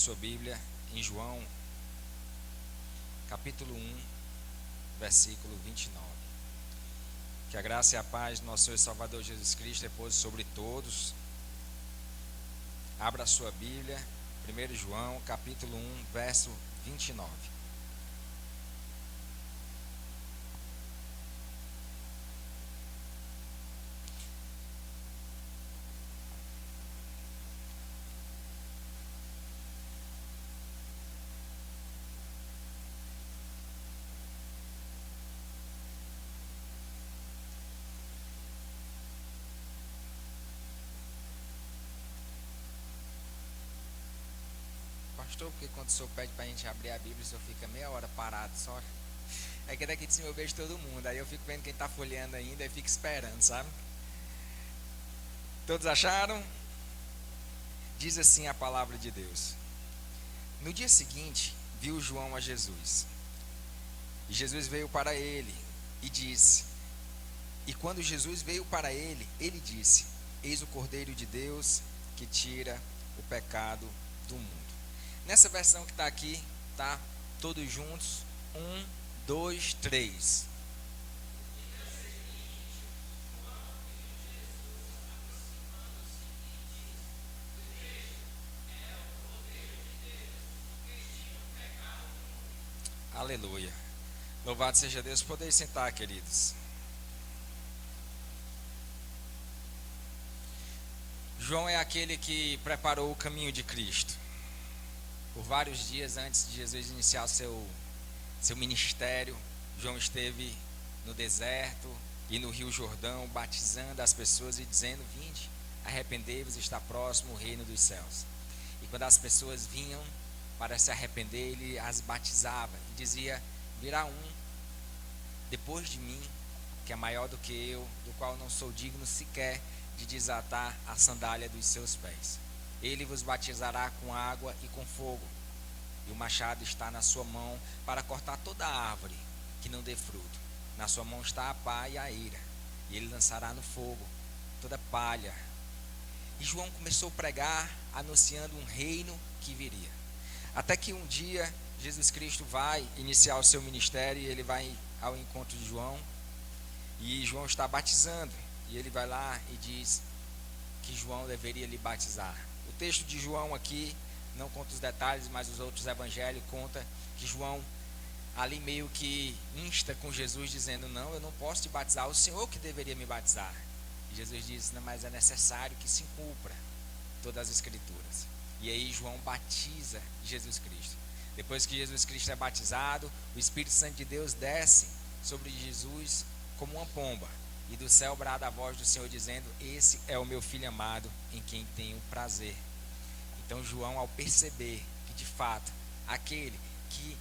sua Bíblia em João, capítulo 1, versículo 29. Que a graça e a paz do nosso Senhor e Salvador Jesus Cristo repouse sobre todos. Abra a sua Bíblia, 1 João, capítulo 1, verso 29. Pastor, porque quando o senhor pede para a gente abrir a Bíblia, o senhor fica meia hora parado só. É que daqui de cima eu vejo todo mundo, aí eu fico vendo quem está folheando ainda e fico esperando, sabe? Todos acharam? Diz assim a palavra de Deus. No dia seguinte, viu João a Jesus. E Jesus veio para ele e disse... E quando Jesus veio para ele, ele disse: Eis o Cordeiro de Deus que tira o pecado do mundo. Nessa versão que está aqui, tá? Todos juntos. 1, 2, 3. Aleluia. Louvado seja Deus. Podem sentar, queridos. João é aquele que preparou o caminho de Cristo. Por vários dias antes de Jesus iniciar seu ministério, João esteve no deserto e no Rio Jordão, batizando as pessoas e dizendo: Vinde, arrependei-vos, está próximo o reino dos céus. E quando as pessoas vinham para se arrepender, ele as batizava e dizia: Virá um depois de mim, que é maior do que eu, do qual não sou digno sequer de desatar a sandália dos seus pés. Ele vos batizará com água e com fogo, e o machado está na sua mão para cortar toda a árvore que não dê fruto. Na sua mão está a pá e a eira, e ele lançará no fogo toda palha. E João começou a pregar, anunciando um reino que viria. Até que um dia Jesus Cristo vai iniciar o seu ministério e ele vai ao encontro de João, e João está batizando, e ele vai lá e diz que João deveria lhe batizar. O texto de João aqui não conta os detalhes, mas os outros evangelhos contam que João ali meio que insta com Jesus, dizendo: Não, eu não posso te batizar, o Senhor que deveria me batizar. E Jesus diz: Não, mas é necessário que se cumpra todas as escrituras. E aí João batiza Jesus Cristo. Depois que Jesus Cristo é batizado, o Espírito Santo de Deus desce sobre Jesus como uma pomba, e do céu brada a voz do Senhor dizendo: Esse é o meu filho amado, em quem tenho prazer. Então João, ao perceber que de fato aquele que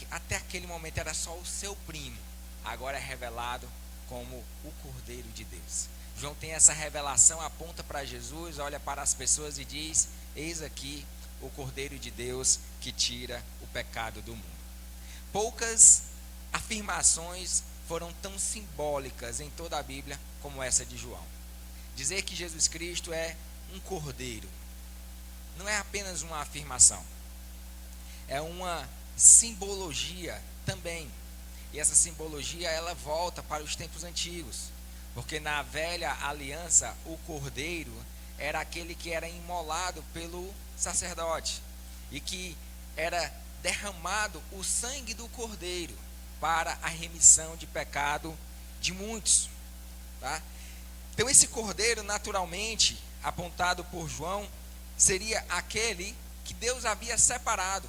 até aquele momento era só o seu primo, agora é revelado como o Cordeiro de Deus. João tem essa revelação, aponta para Jesus, olha para as pessoas e diz: Eis aqui o Cordeiro de Deus que tira o pecado do mundo. Poucas afirmações foram tão simbólicas em toda a Bíblia como essa de João. Dizer que Jesus Cristo é um cordeiro não é apenas uma afirmação, é uma simbologia também. E essa simbologia, ela volta para os tempos antigos, porque na velha aliança o cordeiro era aquele que era imolado pelo sacerdote e que era derramado o sangue do cordeiro para a remissão de pecado de muitos, tá? Então esse cordeiro, naturalmente apontado por João, seria aquele que Deus havia separado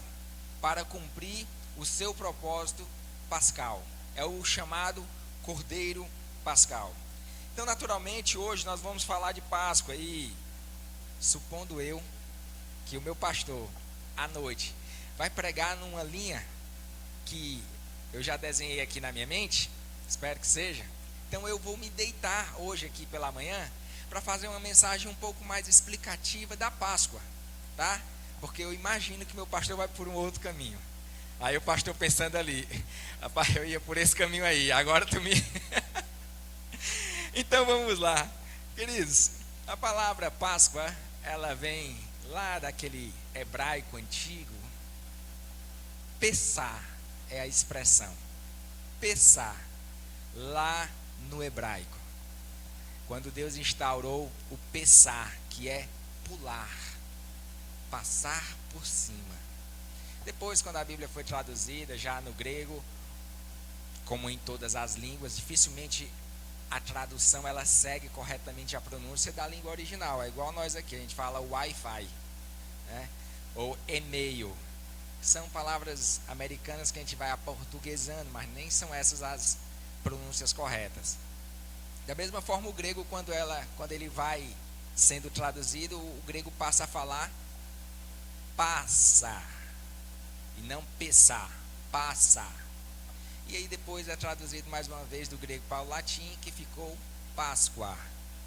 para cumprir o seu propósito pascal. É o chamado Cordeiro Pascal. Então, naturalmente, hoje nós vamos falar de Páscoa e, supondo eu, que o meu pastor, à noite, vai pregar numa linha que eu já desenhei aqui na minha mente, espero que seja. Então eu vou me deitar hoje aqui pela manhã para fazer uma mensagem um pouco mais explicativa da Páscoa, tá? Porque eu imagino que meu pastor vai por um outro caminho. Aí o pastor pensando ali: Rapaz, eu ia por esse caminho aí, agora tu me... Então vamos lá. Queridos, a palavra Páscoa, ela vem lá daquele hebraico antigo, Pessah é a expressão. Pessah, lá no hebraico. Quando Deus instaurou o Pessah, que é pular, passar por cima. Depois, quando a Bíblia foi traduzida, já no grego, como em todas as línguas, dificilmente a tradução ela segue corretamente a pronúncia da língua original. É igual nós aqui, a gente fala Wi-Fi, né? Ou e-mail. São palavras americanas que a gente vai aportuguesando, mas nem são essas as pronúncias corretas. Da mesma forma, o grego, quando ele vai sendo traduzido, o grego passa a falar passa, e não pensar, passa. E aí depois é traduzido mais uma vez do grego para o latim, que ficou Páscoa.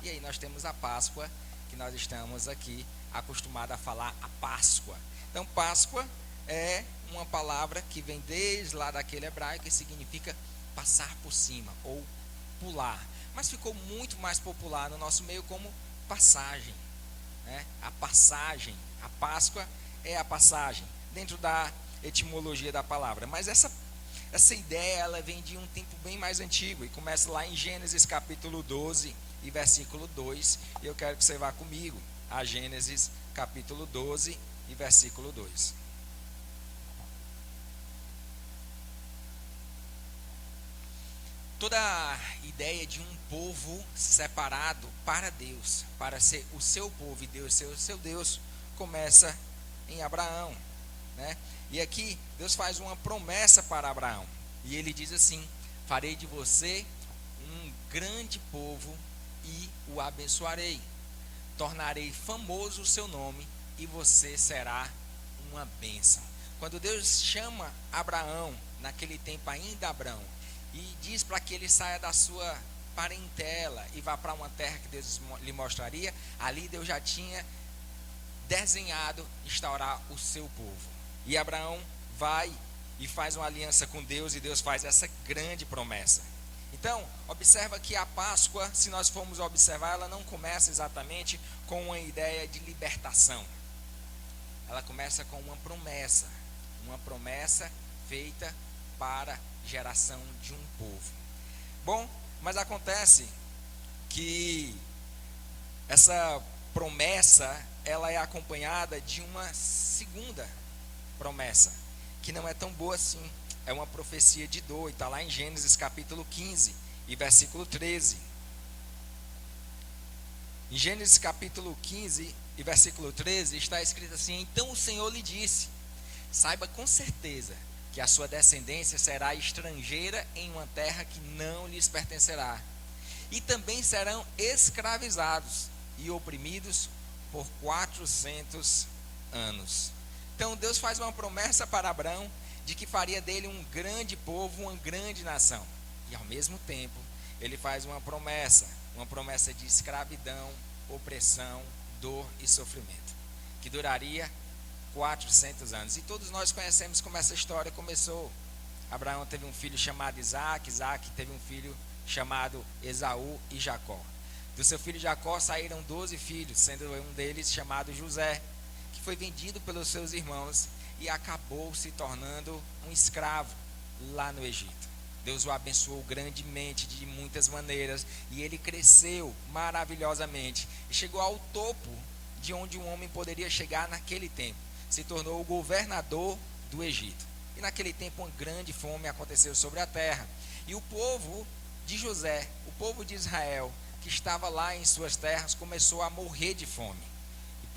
E aí nós temos a Páscoa, que nós estamos aqui acostumados a falar a Páscoa. Então, Páscoa é uma palavra que vem desde lá daquele hebraico e significa passar por cima ou pular. Mas ficou muito mais popular no nosso meio como passagem, né? A passagem, a Páscoa é a passagem, dentro da etimologia da palavra. Mas essa ideia ela vem de um tempo bem mais antigo e começa lá em Gênesis capítulo 12 e versículo 2. E eu quero que você vá comigo a Gênesis capítulo 12 e versículo 2. Toda a ideia de um povo separado para Deus, para ser o seu povo e Deus ser o seu Deus, começa em Abraão, né? E aqui Deus faz uma promessa para Abraão, e ele diz assim: farei de você um grande povo e o abençoarei, tornarei famoso o seu nome e você será uma bênção. Quando Deus chama Abraão, naquele tempo ainda Abraão, e diz para que ele saia da sua parentela e vá para uma terra que Deus lhe mostraria, ali Deus já tinha desenhado instaurar o seu povo. E Abraão vai e faz uma aliança com Deus, e Deus faz essa grande promessa. Então, observa que a Páscoa, se nós formos observar, ela não começa exatamente com uma ideia de libertação. Ela começa com uma promessa feita para a geração de um povo. Bom, mas acontece que essa promessa, ela é acompanhada de uma segunda promessa, que não é tão boa assim. É uma profecia de dor, e está lá em Gênesis capítulo 15 e versículo 13. Em Gênesis capítulo 15 e versículo 13 está escrito assim: então o Senhor lhe disse, saiba com certeza que a sua descendência será estrangeira em uma terra que não lhes pertencerá, e também serão escravizados e oprimidos por 400 anos. Então Deus faz uma promessa para Abraão de que faria dele um grande povo, uma grande nação. E ao mesmo tempo, ele faz uma promessa de escravidão, opressão, dor e sofrimento, que duraria 400 anos. E todos nós conhecemos como essa história começou. Abraão teve um filho chamado Isaac, Isaac teve um filho chamado Esaú e Jacó. Do seu filho Jacó saíram 12 filhos, sendo um deles chamado José, que foi vendido pelos seus irmãos e acabou se tornando um escravo lá no Egito. Deus o abençoou grandemente, de muitas maneiras, e ele cresceu maravilhosamente e chegou ao topo de onde um homem poderia chegar naquele tempo. Se tornou o governador do Egito. E naquele tempo uma grande fome aconteceu sobre a terra, e o povo de José, o povo de Israel, que estava lá em suas terras, começou a morrer de fome.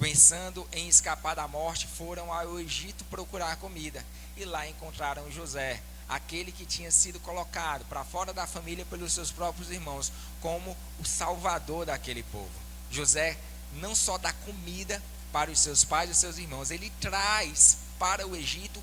Pensando em escapar da morte, foram ao Egito procurar comida, e lá encontraram José, aquele que tinha sido colocado para fora da família pelos seus próprios irmãos, como o salvador daquele povo. José não só dá comida para os seus pais e seus irmãos, ele traz para o Egito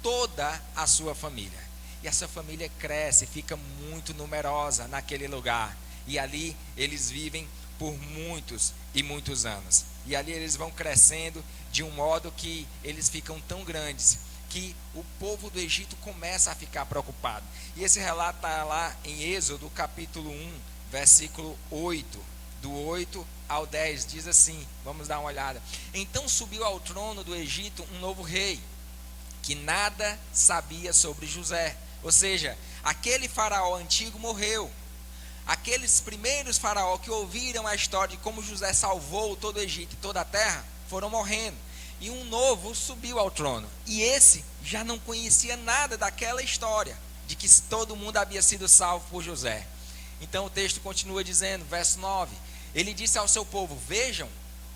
toda a sua família. E essa família cresce, fica muito numerosa naquele lugar, e ali eles vivem por muitos e muitos anos. E ali eles vão crescendo de um modo que eles ficam tão grandes que o povo do Egito começa a ficar preocupado. E esse relato está lá em Êxodo capítulo 1, versículo 8. do 8 ao 10, diz assim, vamos dar uma olhada. Então subiu ao trono do Egito um novo rei, que nada sabia sobre José. Ou seja, aquele faraó antigo morreu. Aqueles primeiros faraó que ouviram a história de como José salvou todo o Egito e toda a terra, foram morrendo. E um novo subiu ao trono. E esse já não conhecia nada daquela história, de que todo mundo havia sido salvo por José. Então o texto continua dizendo, verso 9, ele disse ao seu povo, vejam,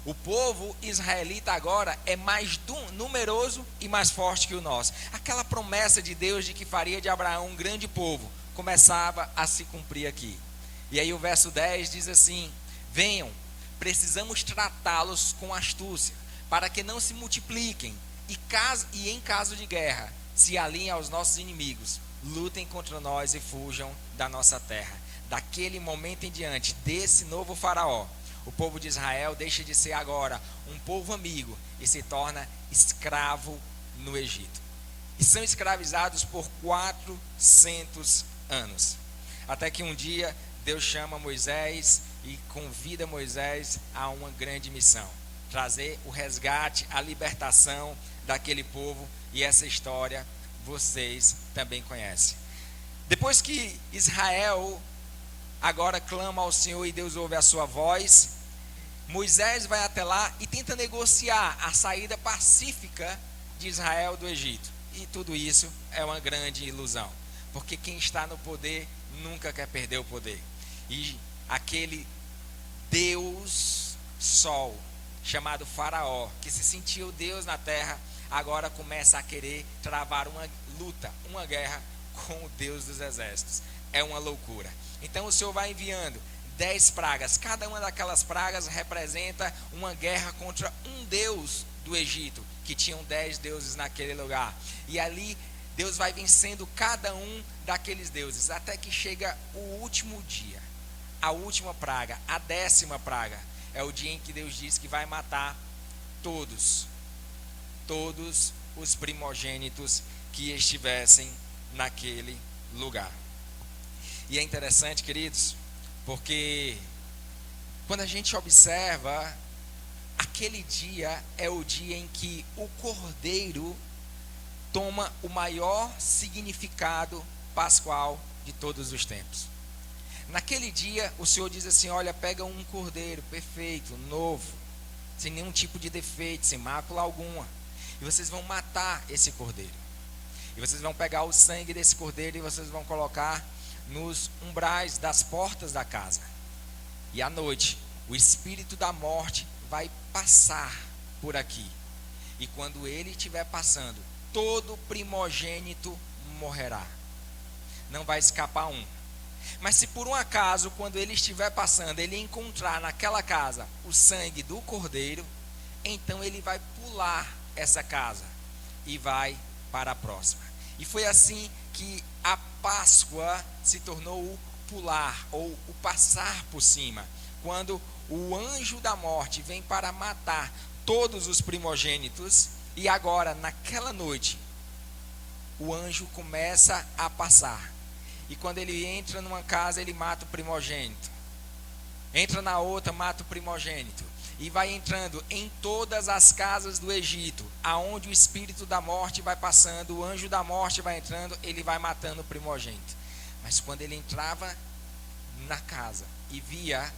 o povo israelita agora é mais numeroso e mais forte que o nosso. Aquela promessa de Deus de que faria de Abraão um grande povo, começava a se cumprir aqui. E aí o verso 10 diz assim, venham, precisamos tratá-los com astúcia, para que não se multipliquem, e em caso de guerra, se alinhem aos nossos inimigos, lutem contra nós e fujam da nossa terra. Daquele momento em diante, desse novo faraó, o povo de Israel deixa de ser agora um povo amigo e se torna escravo no Egito. E são escravizados por 400 anos. Até que um dia Deus chama Moisés e convida Moisés a uma grande missão. Trazer o resgate, a libertação daquele povo. E essa história vocês também conhecem. Depois que Israel agora clama ao Senhor e Deus ouve a sua voz, Moisés vai até lá e tenta negociar a saída pacífica de Israel do Egito. E tudo isso é uma grande ilusão, porque quem está no poder nunca quer perder o poder. E aquele Deus Sol, chamado Faraó, que se sentia o Deus na terra, agora começa a querer travar uma luta, uma guerra com o Deus dos exércitos. É uma loucura. Então o Senhor vai enviando 10 pragas. Cada uma daquelas pragas representa uma guerra contra um deus do Egito, que tinham 10 deuses naquele lugar. E ali Deus vai vencendo cada um daqueles deuses, até que chega o último dia, a última praga, a 10ª praga. É o dia em que Deus diz que vai matar todos os primogênitos que estivessem naquele lugar. E é interessante, queridos, porque quando a gente observa, aquele dia é o dia em que o Cordeiro toma o maior significado pascual de todos os tempos. Naquele dia, o Senhor diz assim, olha, pega um cordeiro perfeito, novo, sem nenhum tipo de defeito, sem mácula alguma, e vocês vão matar esse cordeiro. E vocês vão pegar o sangue desse cordeiro e vocês vão colocar nos umbrais das portas da casa. E à noite, o espírito da morte vai passar por aqui. E quando ele estiver passando, todo primogênito morrerá. Não vai escapar um. Mas se por um acaso, quando ele estiver passando, ele encontrar naquela casa o sangue do cordeiro, então ele vai pular essa casa e vai para a próxima. E foi assim que a Páscoa se tornou o pular, ou o passar por cima, quando o anjo da morte vem para matar todos os primogênitos. E agora, naquela noite, o anjo começa a passar. E quando ele entra numa casa, ele mata o primogênito. Entra na outra, mata o primogênito. E vai entrando em todas as casas do Egito, aonde o espírito da morte vai passando, o anjo da morte vai entrando, ele vai matando o primogênito. Mas quando ele entrava na casa e via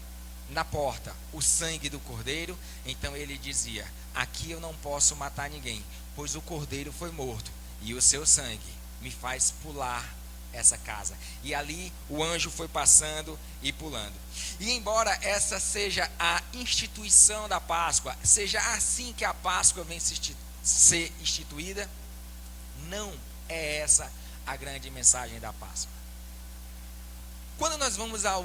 na porta o sangue do cordeiro, então ele dizia, aqui eu não posso matar ninguém, pois o cordeiro foi morto, e o seu sangue me faz pular essa casa. E ali o anjo foi passando e pulando. E embora essa seja a instituição da Páscoa, seja assim que a Páscoa vem ser instituída, não é essa a grande mensagem da Páscoa. Quando nós vamos ao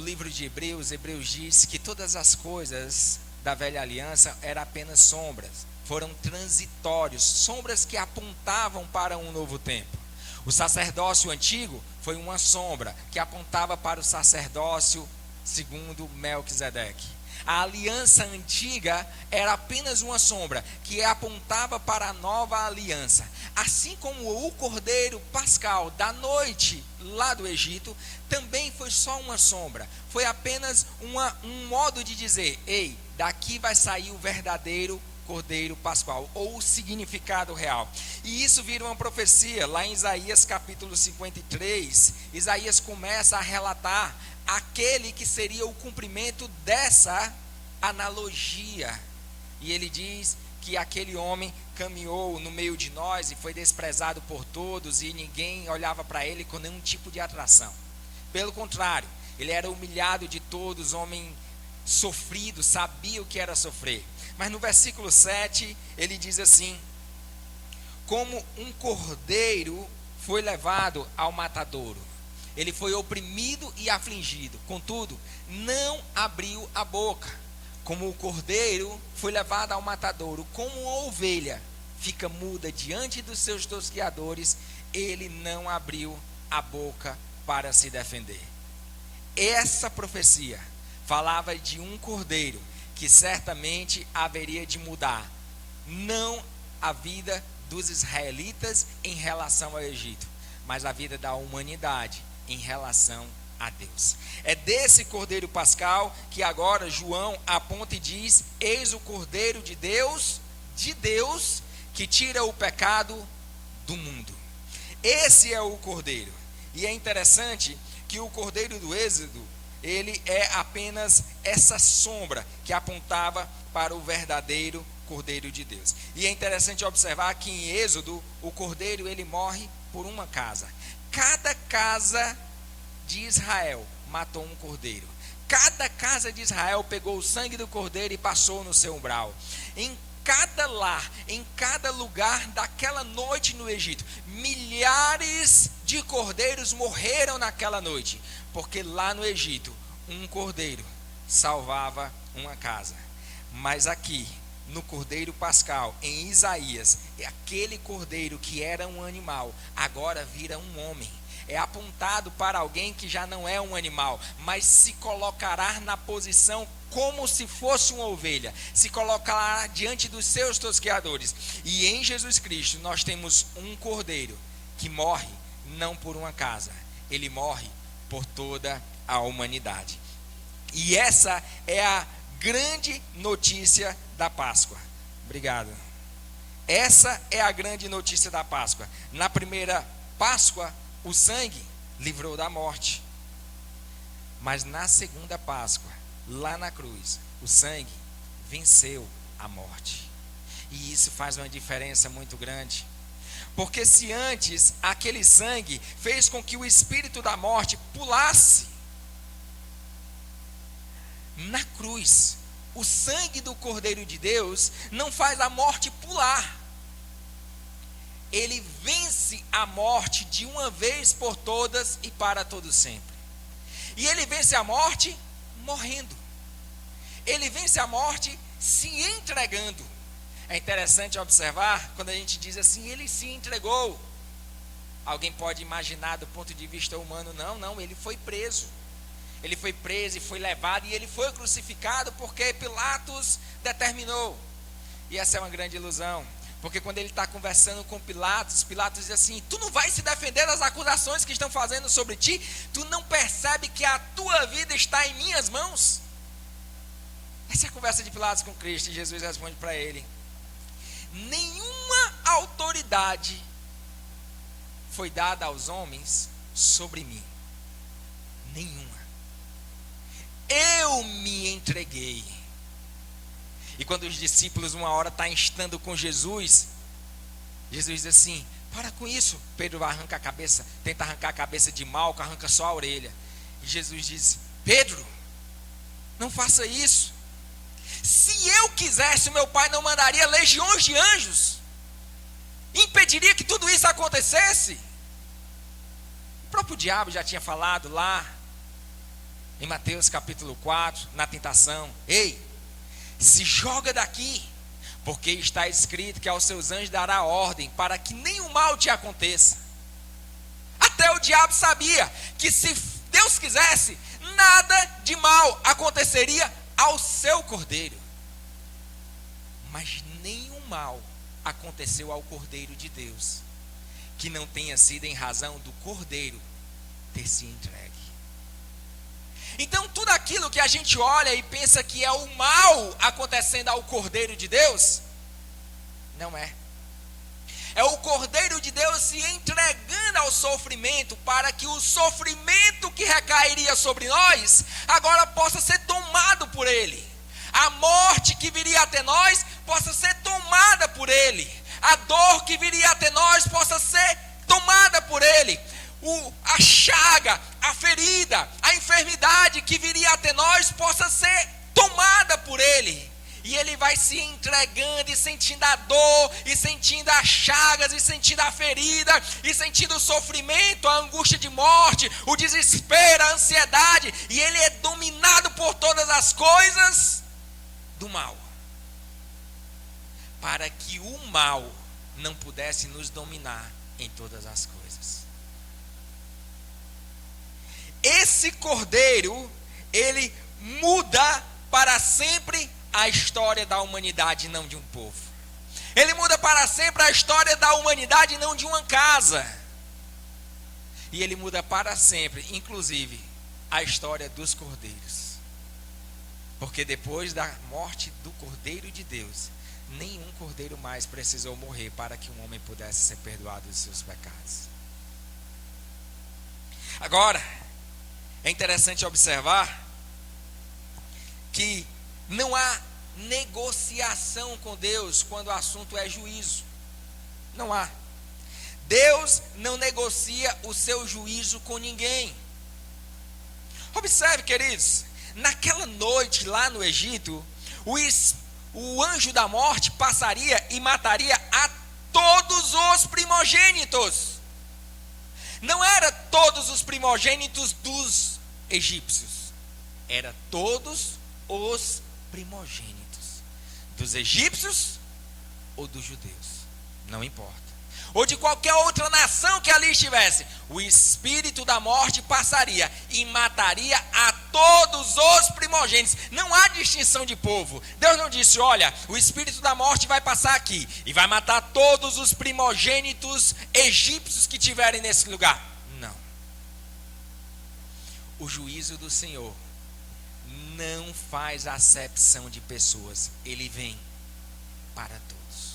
livro de Hebreus, Hebreus diz que todas as coisas da velha aliança eram apenas sombras, foram transitórios, sombras que apontavam para um novo tempo. O sacerdócio antigo foi uma sombra que apontava para o sacerdócio segundo Melquisedeque. A aliança antiga era apenas uma sombra que apontava para a nova aliança. Assim como o cordeiro pascal da noite lá do Egito, também foi só uma sombra. Foi apenas um modo de dizer: ei, daqui vai sair o verdadeiro cordeiro pascual, ou o significado real. E isso vira uma profecia. Lá em Isaías capítulo 53, Isaías começa a relatar aquele que seria o cumprimento dessa analogia. E ele diz que aquele homem caminhou no meio de nós e foi desprezado por todos, e ninguém olhava para ele com nenhum tipo de atração. Pelo contrário, ele era humilhado de todos, homem sofrido, sabia o que era sofrer. Mas no versículo 7, ele diz assim: como um cordeiro foi levado ao matadouro, ele foi oprimido e afligido, contudo, não abriu a boca. Como o cordeiro foi levado ao matadouro, como uma ovelha fica muda diante dos seus tosqueadores, ele não abriu a boca para se defender. Essa profecia falava de um cordeiro que certamente haveria de mudar, não a vida dos israelitas em relação ao Egito, mas a vida da humanidade em relação a Deus. É desse cordeiro pascal que agora João aponta e diz: eis o cordeiro de Deus, que tira o pecado do mundo. Esse é o cordeiro. E é interessante que o cordeiro do Êxodo, ele é apenas essa sombra que apontava para o verdadeiro cordeiro de Deus. E é interessante observar que em Êxodo, o cordeiro ele morre por uma casa. Cada casa de Israel matou um cordeiro. Cada casa de Israel pegou o sangue do cordeiro e passou no seu umbral. Em cada lar, em cada lugar daquela noite no Egito, milhares de cordeiros morreram naquela noite, porque lá no Egito um cordeiro salvava uma casa. Mas aqui no cordeiro pascal, em Isaías, aquele cordeiro que era um animal agora vira um homem. É apontado para alguém que já não é um animal, mas se colocará na posição como se fosse uma ovelha, se colocará diante dos seus tosqueadores. E em Jesus Cristo nós temos um cordeiro que morre não por uma casa, ele morre por toda a humanidade. E essa é a grande notícia da Páscoa. Obrigado. Essa é a grande notícia da Páscoa. Na primeira Páscoa, o sangue livrou da morte. Mas na segunda Páscoa, lá na cruz, o sangue venceu a morte. E isso faz uma diferença muito grande. Porque se antes aquele sangue fez com que o espírito da morte pulasse, na cruz, o sangue do Cordeiro de Deus não faz a morte pular. Ele vence a morte de uma vez por todas e para todo sempre. E ele vence a morte morrendo. Ele vence a morte se entregando. É interessante observar quando a gente diz assim: ele se entregou. Alguém pode imaginar do ponto de vista humano: não, ele foi preso. Ele foi preso e foi levado e ele foi crucificado porque Pilatos determinou. E essa é uma grande ilusão. Porque quando ele está conversando com Pilatos, Pilatos diz assim: tu não vai se defender das acusações que estão fazendo sobre ti? Tu não percebe que a tua vida está em minhas mãos? Essa é a conversa de Pilatos com Cristo. E Jesus responde para ele: nenhuma autoridade foi dada aos homens sobre mim. Nenhuma. Eu me entreguei. E quando os discípulos uma hora estão estando com Jesus, Jesus diz assim: para com isso. Pedro arranca a cabeça, tenta arrancar a cabeça de Malco, arranca só a orelha. E Jesus diz: Pedro, não faça isso. Se eu quisesse, o meu pai não mandaria legiões de anjos, impediria que tudo isso acontecesse. O próprio diabo já tinha falado lá em Mateus capítulo 4, na tentação: ei, se joga daqui, porque está escrito que aos seus anjos dará ordem para que nenhum mal te aconteça. Até o diabo sabia que se Deus quisesse, nada de mal aconteceria ao seu cordeiro. Mas nenhum mal aconteceu ao Cordeiro de Deus, que não tenha sido em razão do Cordeiro ter se entregue. Então tudo aquilo que a gente olha e pensa que é o mal acontecendo ao Cordeiro de Deus, não é. É o Cordeiro de Deus se entregando ao sofrimento, para que o sofrimento que recairia sobre nós, agora possa ser tomado por Ele. A morte que viria até nós, possa ser tomada por Ele. A dor que viria até nós, possa ser tomada por Ele. A chaga, a ferida, a enfermidade que viria até nós, possa ser tomada por Ele. E Ele vai se entregando e sentindo a dor, e sentindo as chagas, e sentindo a ferida, e sentindo o sofrimento, a angústia de morte, o desespero, a ansiedade. E Ele é dominado por todas as coisas do mal, para que o mal não pudesse nos dominar em todas as coisas. Esse Cordeiro, ele muda para sempre a história da humanidade, não de um povo. Ele muda para sempre a história da humanidade, não de uma casa. E ele muda para sempre, inclusive, a história dos cordeiros. Porque depois da morte do Cordeiro de Deus, nenhum cordeiro mais precisou morrer para que um homem pudesse ser perdoado dos seus pecados. Agora, é interessante observar que não há negociação com Deus quando o assunto é juízo. Não há. Deus não negocia o seu juízo com ninguém. Observe, queridos, naquela noite lá no Egito, o anjo da morte passaria e mataria a todos os primogênitos. Não era todos os primogênitos dos egípcios, era todos os primogênitos dos egípcios ou dos judeus, não importa, ou de qualquer outra nação que ali estivesse. O espírito da morte passaria e mataria a todos os primogênitos. Não há distinção de povo. Deus não disse: olha, o espírito da morte vai passar aqui e vai matar todos os primogênitos egípcios que tiverem nesse lugar. Não. O juízo do Senhor não faz acepção de pessoas, ele vem para todos.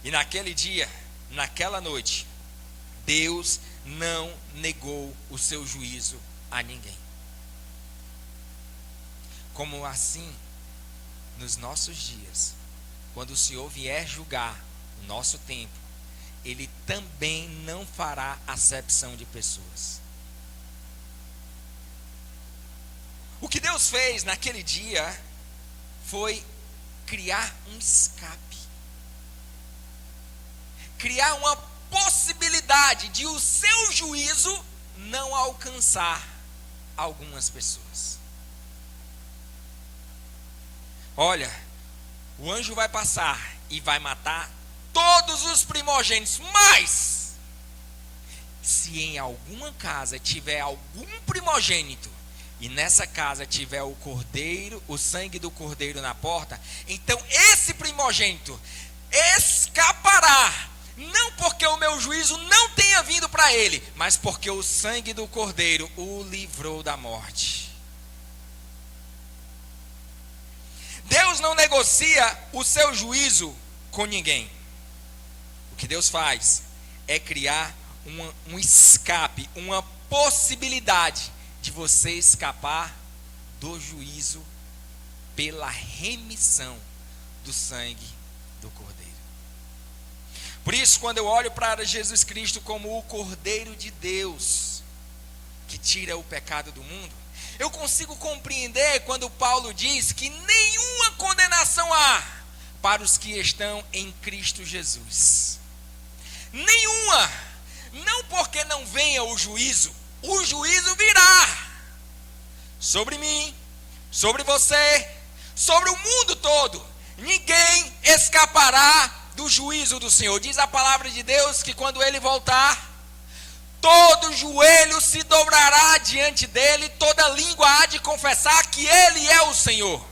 E naquele dia, naquela noite, Deus não negou o seu juízo a ninguém. Como assim, nos nossos dias, quando o Senhor vier julgar o nosso tempo, ele também não fará acepção de pessoas. O que Deus fez naquele dia foi criar um escape, criar uma possibilidade de o seu juízo não alcançar algumas pessoas. Olha, o anjo vai passar e vai matar todos os primogênitos, mas se em alguma casa tiver algum primogênito e nessa casa tiver o cordeiro, o sangue do cordeiro na porta, então esse primogênito escapará, não porque o meu juízo não tenha vindo para ele, mas porque o sangue do cordeiro o livrou da morte. Deus não negocia o seu juízo com ninguém. O que Deus faz é criar um escape, uma possibilidade de você escapar do juízo pela remissão do sangue do Cordeiro. Por isso, quando eu olho para Jesus Cristo como o Cordeiro de Deus, que tira o pecado do mundo, eu consigo compreender quando Paulo diz que nenhuma condenação há para os que estão em Cristo Jesus. Nenhuma. Não porque não venha o juízo virá sobre mim, sobre você, sobre o mundo todo. Ninguém escapará do juízo do Senhor. Diz a palavra de Deus que quando ele voltar, todo joelho se dobrará diante dele, toda língua há de confessar que ele é o Senhor.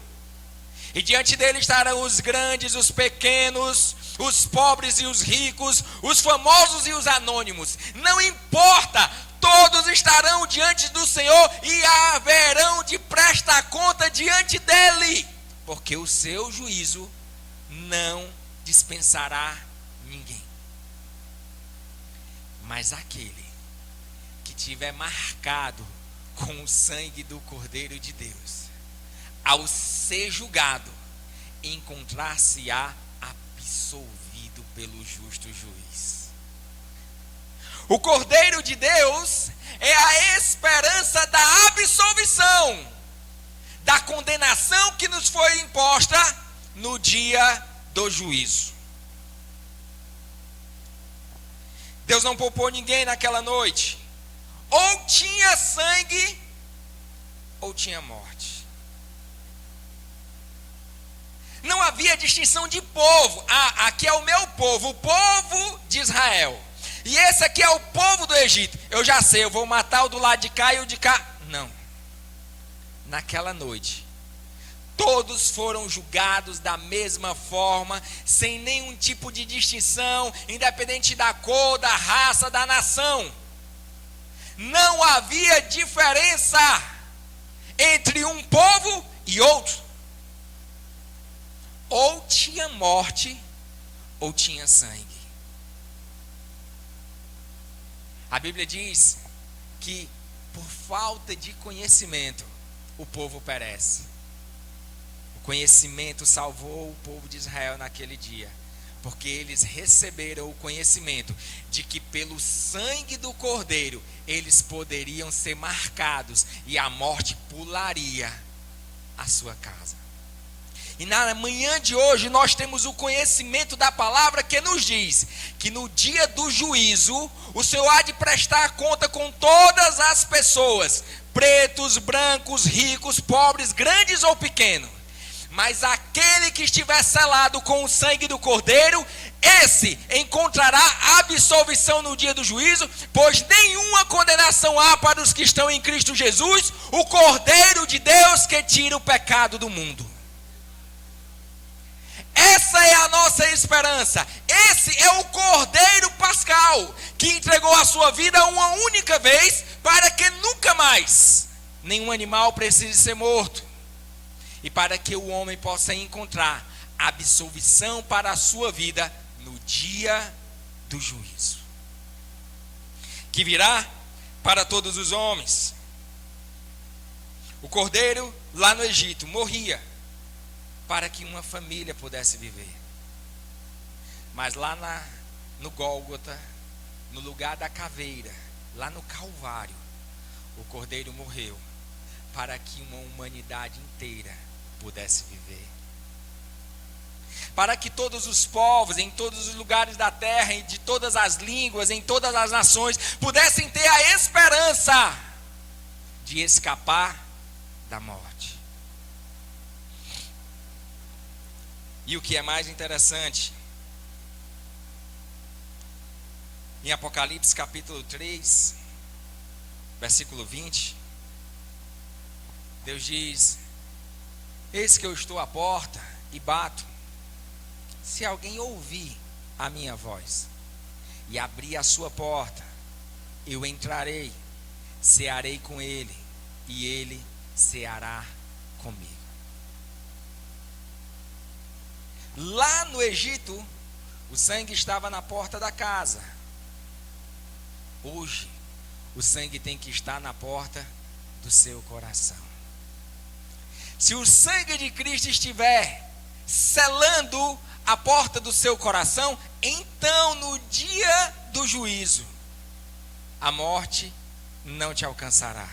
E diante dele estarão os grandes, os pequenos, os pobres e os ricos, os famosos e os anônimos. Não importa, todos estarão diante do Senhor e haverão de prestar conta diante dele, porque o seu juízo não dispensará ninguém. Mas aquele que tiver marcado com o sangue do Cordeiro de Deus, ao ser julgado, encontrar-se-á absolvido pelo justo juiz. O Cordeiro de Deus é a esperança da absolvição da condenação que nos foi imposta no dia do juízo. Deus não poupou ninguém naquela noite. Ou tinha sangue, ou tinha morte. Não havia distinção de povo. Ah, aqui é o meu povo, o povo de Israel. E esse aqui é o povo do Egito. Eu já sei, eu vou matar o do lado de cá e o de cá. Não. Naquela noite, todos foram julgados da mesma forma, sem nenhum tipo de distinção, independente da cor, da raça, da nação. Não havia diferença entre um povo e outro. Ou tinha morte, ou tinha sangue. A Bíblia diz que por falta de conhecimento, o povo perece. O conhecimento salvou o povo de Israel naquele dia, porque eles receberam o conhecimento de que pelo sangue do Cordeiro eles poderiam ser marcados e a morte pularia a sua casa. E na manhã de hoje nós temos o conhecimento da palavra que nos diz que no dia do juízo o Senhor há de prestar conta com todas as pessoas, pretos, brancos, ricos, pobres, grandes ou pequenos. Mas aquele que estiver selado com o sangue do Cordeiro, esse encontrará absolvição no dia do juízo, pois nenhuma condenação há para os que estão em Cristo Jesus, o Cordeiro de Deus que tira o pecado do mundo. Essa é a nossa esperança. Esse é o Cordeiro Pascal, que entregou a sua vida uma única vez, para que nunca mais nenhum animal precise ser morto. E para que o homem possa encontrar absolvição para a sua vida no dia do juízo, que virá para todos os homens. O cordeiro lá no Egito morria para que uma família pudesse viver. Mas lá no Gólgota, no lugar da caveira, lá no Calvário, o cordeiro morreu para que uma humanidade inteira pudesse viver. Para que todos os povos, em todos os lugares da terra, e de todas as línguas, em todas as nações, pudessem ter a esperança de escapar da morte. E o que é mais interessante, em Apocalipse capítulo 3, versículo 20, Deus diz: eis que eu estou à porta e bato. Se alguém ouvir a minha voz e abrir a sua porta, eu entrarei, cearei com ele e ele ceará comigo. Lá no Egito, o sangue estava na porta da casa. Hoje, o sangue tem que estar na porta do seu coração. Se o sangue de Cristo estiver selando a porta do seu coração, então no dia do juízo, a morte não te alcançará.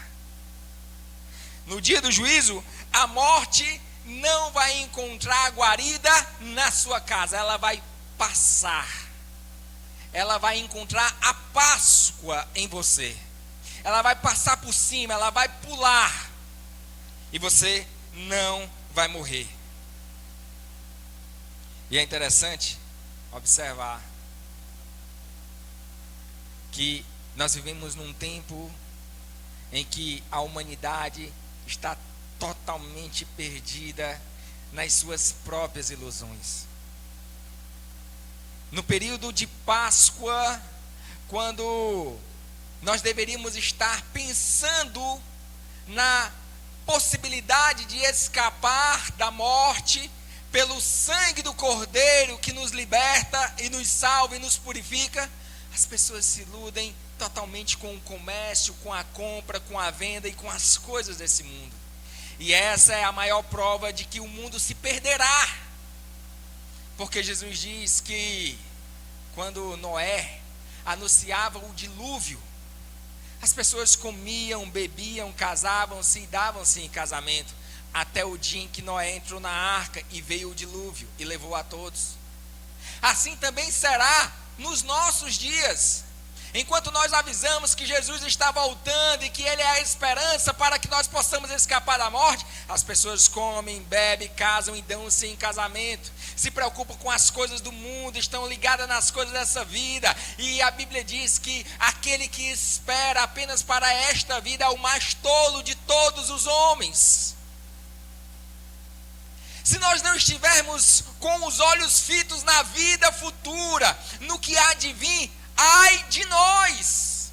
No dia do juízo, a morte não vai encontrar guarida na sua casa, ela vai passar. Ela vai encontrar a Páscoa em você. Ela vai passar por cima, ela vai pular. E você não vai morrer. E é interessante observar que nós vivemos num tempo em que a humanidade está totalmente perdida nas suas próprias ilusões. no período de Páscoa, quando nós deveríamos estar pensando na possibilidade de escapar da morte pelo sangue do Cordeiro que nos liberta e nos salva e nos purifica, as pessoas se iludem totalmente com o comércio, com a compra, com a venda e com as coisas desse mundo. E essa é a maior prova de que o mundo se perderá. Porque Jesus diz que quando Noé anunciava o dilúvio, as pessoas comiam, bebiam, casavam-se e davam-se em casamento, até o dia em que Noé entrou na arca e veio o dilúvio e levou a todos. Assim também será nos nossos dias. Enquanto nós avisamos que Jesus está voltando e que Ele é a esperança para que nós possamos escapar da morte, as pessoas comem, bebem, casam e dão-se em casamento, se preocupam com as coisas do mundo, estão ligadas nas coisas dessa vida, e a Bíblia diz que aquele que espera apenas para esta vida é o mais tolo de todos os homens. Se nós não estivermos com os olhos fitos na vida futura, no que há de vir, ai de nós,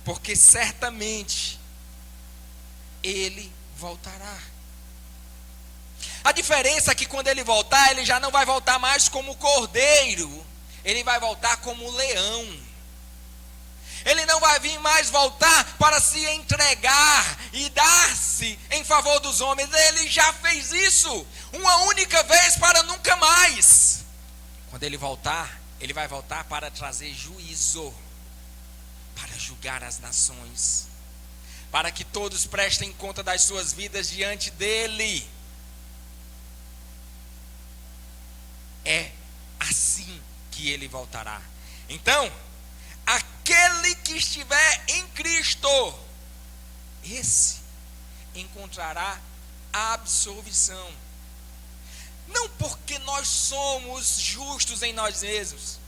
porque certamente Ele voltará. A diferença é que quando Ele voltar, Ele já não vai voltar mais como cordeiro, Ele vai voltar como leão. Ele não vai vir mais voltar para se entregar e dar-se em favor dos homens. Ele já fez isso uma única vez para nunca mais. Quando Ele voltar, Ele vai voltar para trazer juízo, para julgar as nações, para que todos prestem conta das suas vidas diante dEle. É assim que Ele voltará. Então, aquele que estiver em Cristo, esse encontrará absolvição. Não porque nós somos justos em nós mesmos,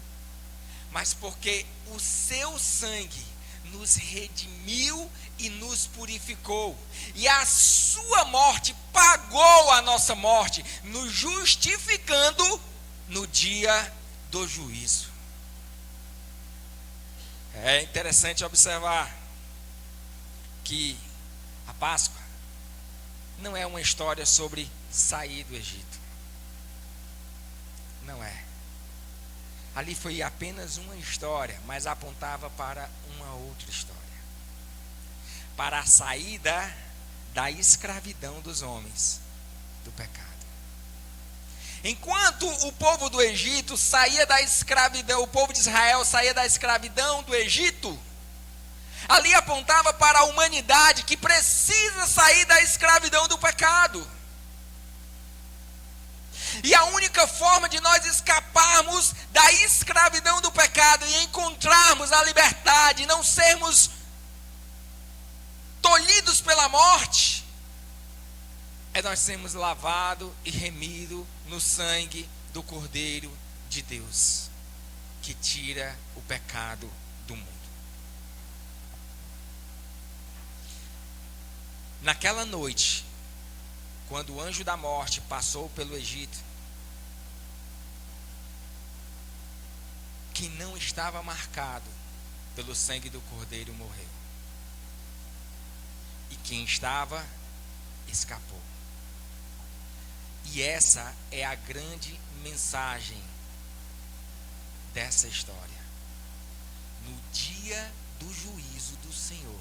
mas porque o seu sangue nos redimiu e nos purificou. E a sua morte pagou a nossa morte, nos justificando no dia do juízo. É interessante observar que a Páscoa não é uma história sobre sair do Egito. Não é. Ali foi apenas uma história, mas apontava para uma outra história. Para a saída da escravidão dos homens, do pecado. Enquanto o povo do Egito saía da escravidão, o povo de Israel saía da escravidão do Egito, ali apontava para a humanidade que precisa sair da escravidão do pecado. E a única forma de nós escaparmos da escravidão do pecado e encontrarmos a liberdade, não sermos tolhidos pela morte, é nós sermos lavados e remidos no sangue do Cordeiro de Deus, que tira o pecado do mundo. Naquela noite, quando o anjo da morte passou pelo Egito, quem não estava marcado pelo sangue do Cordeiro morreu. E quem estava, escapou. E essa é a grande mensagem dessa história. No dia do juízo do Senhor,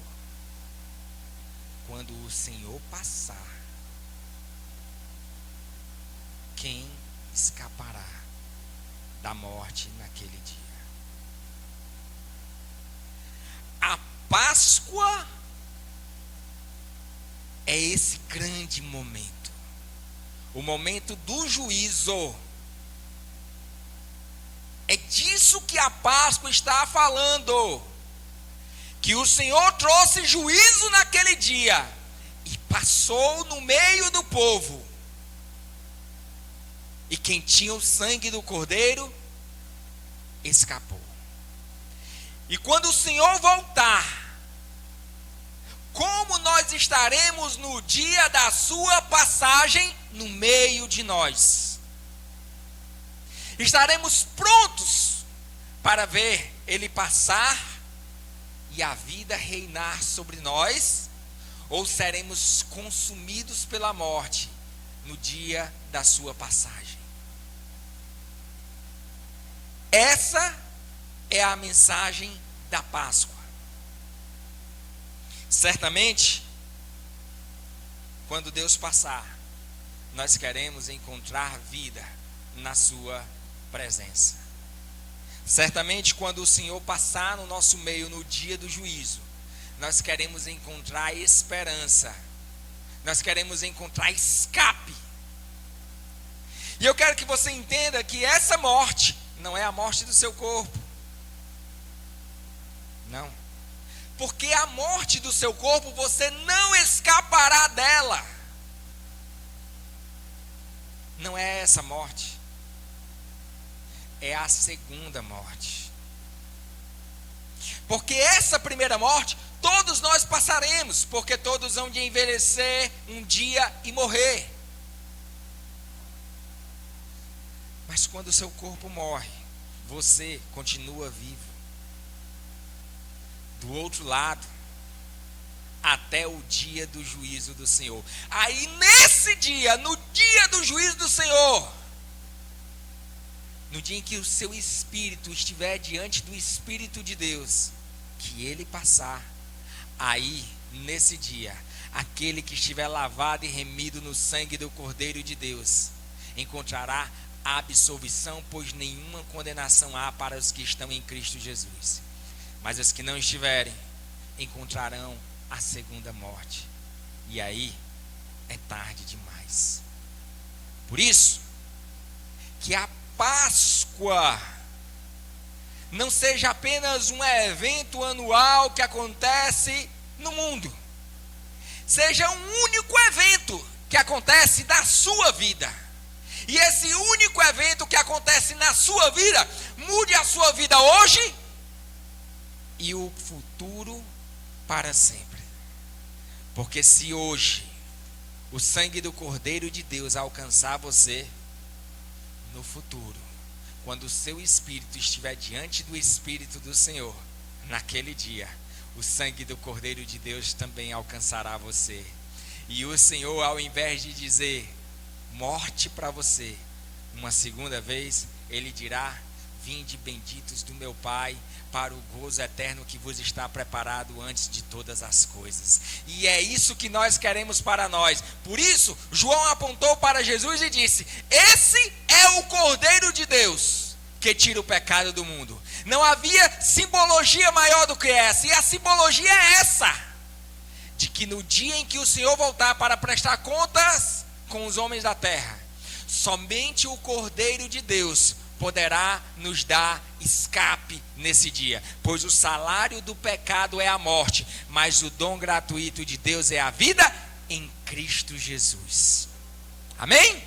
quando o Senhor passar, quem escapará da morte naquele dia? A Páscoa é esse grande momento. O momento do juízo. É disso que a Páscoa está falando. Que o Senhor trouxe juízo naquele dia e passou no meio do povo. E quem tinha o sangue do Cordeiro escapou. E quando o Senhor voltar, como nós estaremos no dia da sua passagem no meio de nós? Estaremos prontos para ver ele passar e a vida reinar sobre nós, ou seremos consumidos pela morte no dia da sua passagem? Essa é a mensagem da Páscoa. Certamente, quando Deus passar, nós queremos encontrar vida na sua presença. Certamente, quando o Senhor passar no nosso meio no dia do juízo, nós queremos encontrar esperança, nós queremos encontrar escape. E eu quero que você entenda que essa morte não é a morte do seu corpo. Não. Porque a morte do seu corpo, você não escapará dela. Não é essa morte. É a segunda morte. Porque essa primeira morte, todos nós passaremos, porque todos vão de envelhecer um dia e morrer. Mas quando o seu corpo morre, você continua vivo. Do outro lado, até o dia do juízo do Senhor. Aí nesse dia, no dia do juízo do Senhor, no dia em que o seu espírito estiver diante do Espírito de Deus, que ele passar, aí nesse dia, aquele que estiver lavado e remido no sangue do Cordeiro de Deus, encontrará absolvição, pois nenhuma condenação há para os que estão em Cristo Jesus. Mas os que não estiverem, encontrarão a segunda morte. E aí, é tarde demais. Por isso, que a Páscoa não seja apenas um evento anual que acontece no mundo. Seja um único evento que acontece na sua vida. E esse único evento que acontece na sua vida, mude a sua vida hoje e o futuro para sempre. Porque se hoje o sangue do Cordeiro de Deus alcançar você, no futuro, quando o seu espírito estiver diante do Espírito do Senhor, naquele dia, o sangue do Cordeiro de Deus também alcançará você. E o Senhor, ao invés de dizer morte para você uma segunda vez, ele dirá: vinde benditos do meu Pai, para o gozo eterno que vos está preparado antes de todas as coisas. E é isso que nós queremos para nós. Por isso, João apontou para Jesus e disse: esse é o Cordeiro de Deus, que tira o pecado do mundo. Não havia simbologia maior do que essa. E a simbologia é essa: de que no dia em que o Senhor voltar para prestar contas com os homens da terra, somente o Cordeiro de Deus poderá nos dar escape nesse dia, pois o salário do pecado é a morte, mas o dom gratuito de Deus é a vida em Cristo Jesus. Amém?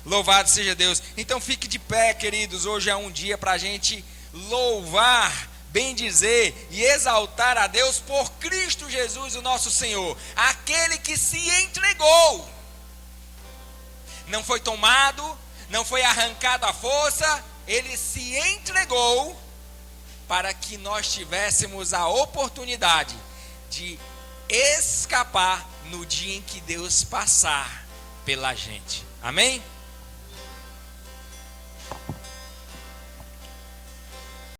Louvado seja Deus. Então fique de pé, queridos. Hoje é um dia para a gente louvar, bendizer e exaltar a Deus por Cristo Jesus, o nosso Senhor, aquele que se entregou, não foi tomado, não foi arrancado à força, ele se entregou para que nós tivéssemos a oportunidade de escapar no dia em que Deus passar pela gente. Amém?